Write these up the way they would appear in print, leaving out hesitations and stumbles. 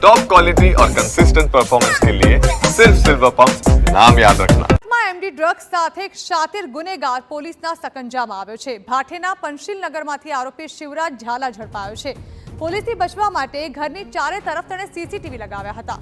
Top quality और consistent performance के लिए सिर्फ सिल्वर पंप नाम याद रखना। એમડી ડ્રગ્સ સાથે એક શાતિર ગુનેગાર પોલીસના સકંજામાં આવ્યો છે। ભાઠેના પંશીલ નગરમાંથી આરોપી શિવરાજ ઝાલા ઝડપાયો છે। પોલીસથી બચવા માટે ઘરની ચારે તરફ તેણે સીસીટીવી લગાવ્યા હતા।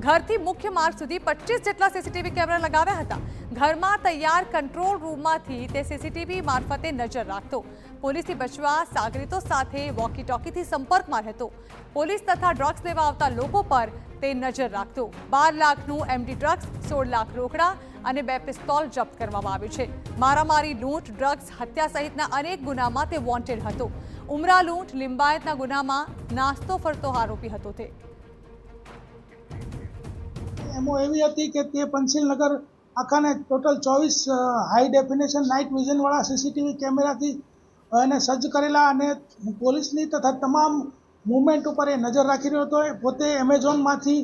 ઘરથી મુખ્ય માર્ગ સુધી 25 જેટલા સીસીટીવી કેમેરા લગાવ્યા હતા। ઘરમાં તૈયાર કંટ્રોલ રૂમમાંથી તે સીસીટીવી મારફતે નજર રાખતો। પોલીસથી બચવા સાગરીતો સાથે વોકી ટોકીથી સંપર્કમાં રહેતો। પોલીસ તથા ડ્રગ્સ લેવા આવતા લોકો પર તે નજર રાખતો। 12 લાખનું એમડી ડ્રગ્સ, 16 લાખ રોકડા અને 2 પિસ્તોલ જપ્ત કરવામાં આવ્યું છે। મારામારી, લૂંટ, ડ્રગ્સ, હત્યા સહિતના અનેક ગુનામાં તે વોન્ટેડ હતો। ઉમરા લૂંટ, લિંબાયતના ગુનામાં નાસ્તો ફરતો આરોપી હતો। તે એમો એવી હતી કે તે પંચીલનગર આખાને ટોટલ 24 હાઈ ડેફિનેશન નાઇટ વિઝનવાળા સીસીટીવી કેમેરાથી એને સજ્જ કરેલા અને પોલીસની તથા તમામ મૂવમેન્ટ ઉપર એ નજર રાખી રહ્યો હતો। પોતે એમેઝોનમાંથી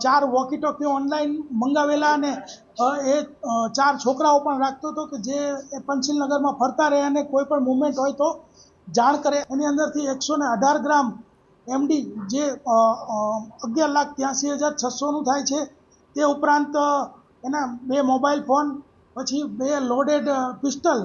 4 વોકી ટોકીઓ ઓનલાઈન મંગાવેલા અને એ 4 છોકરાઓ પણ રાખતો હતો કે જે પંચીલનગરમાં ફરતા રહે અને કોઈ પણ મૂવમેન્ટ હોય તો જાણ કરે। એની અંદરથી 118 ગ્રામ એમડી જે 11,83,600નું થાય છે। તે ઉપરાંત એના 2 મોબાઈલ ફોન, પછી 2 લોડેડ પિસ્ટલ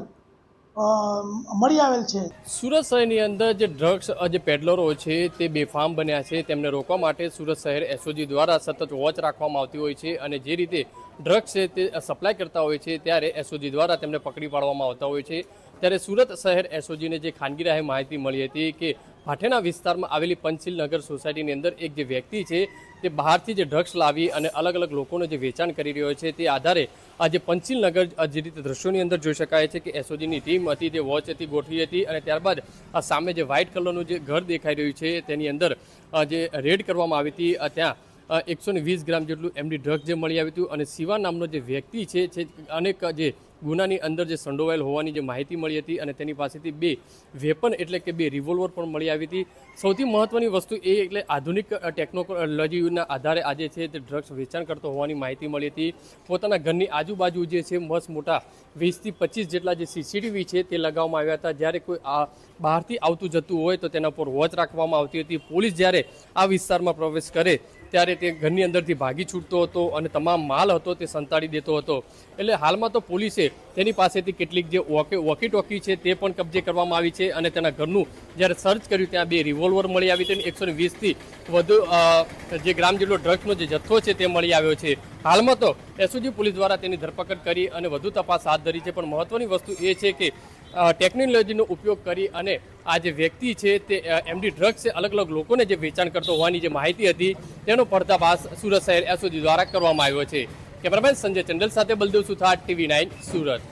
મળી આવેલ છે। સુરત શહેરની અંદર જે ડ્રગ્સ જે પેડલરો છે તે બેફામ બન્યા છે। તેમને રોકવા માટે સુરત શહેર એસઓજી દ્વારા સતત વોચ રાખવામાં આવતી હોય છે અને જે રીતે ડ્રગ્સ છે તે સપ્લાય કરતા હોય છે ત્યારે એસઓજી દ્વારા તેમને પકડી પાડવામાં આવતા હોય છે। ત્યારે સુરત શહેર એસઓજીને જે ખાનગી રાહે માહિતી મળી હતી કે ભાઠેના વિસ્તારમાં આવેલી પંચીલ નગર સોસાયટીની અંદર એક જે વ્યક્તિ છે તે બહારથી જે ડ્રગ્સ લાવી અને અલગ અલગ લોકોને જે વેચાણ કરી રહ્યો છે તે આધારે આ જે પંચીલ નગર જે રીતે દ્રશ્યોની અંદર જોઈ શકાય છે કે એસઓજીની ટીમ હતી તે વોચ હતી ગોઠવી હતી અને ત્યારબાદ આ સામે જે વ્હાઇટ કલરનું જે ઘર દેખાઈ રહ્યું છે તેની અંદર જે રેડ કરવામાં આવી હતી ત્યાં 120 ગ્રામ જેટલું એમડી ડ્રગ્સ જે મળી આવ્યું હતું અને શિવા નામનો જે વ્યક્તિ છે અનેક જે ગુનાની અંદર જે સંડોવાયેલ હોવાની જે માહિતી મળી હતી અને તેની પાસેથી 2 વેપન એટલે કે 2 રિવોલ્વર પણ મળી આવી હતી। સૌથી મહત્વની વસ્તુ એ એટલે આધુનિક ટેકનોલોજીના આધારે આજે છે તે ડ્રગ્સ વેચાણ કરતો હોવાની માહિતી મળી હતી। પોતાના ઘરની આજુબાજુ જે છે મસ્ત મોટા 20 થી 25 જેટલા જે સીસીટીવી છે તે લગાવવામાં આવ્યા હતા। જ્યારે કોઈ બહારથી આવતું જતું હોય તો તેના પર વોચ રાખવામાં આવતી હતી। પોલીસ જ્યારે આ વિસ્તારમાં પ્રવેશ કરે ત્યારે તે ઘરની અંદરથી ભાગી છૂટતો હતો અને તમામ માલ હતો તે સંતાડી દેતો હતો। એટલે હાલમાં તો પોલીસે તેની પાસેથી કેટલીક જે વોકી ટોકી છે તે પણ કબજે કરવામાં આવી છે અને તેના ઘરનું જ્યારે સર્ચ કર્યું ત્યાં 2 રિવોલ્વર મળી આવી હતી। 120થી વધુ જે ગ્રામ જેટલો ડ્રગ્સનો જે જથ્થો છે તે મળી આવ્યો છે। હાલમાં તો એસઓજી પોલીસ દ્વારા તેની ધરપકડ કરી અને વધુ તપાસ હાથ ધરી છે। પણ મહત્વની વસ્તુ એ છે કે ટેકનોલોજીનો ઉપયોગ કરી અને આ જે વ્યક્તિ છે તે એમડી ડ્રગ્સ છે અલગ અલગ લોકોને જે વેચાણ કરતો હોવાની જે માહિતી હતી તેનો પર્દાફાશ સુરત શહેર એસઓજી દ્વારા કરવામાં આવ્યો છે। કેમેરામેન સંજય ચંડલ સાથે બલદેવ સુથાર, TV9 સુરત।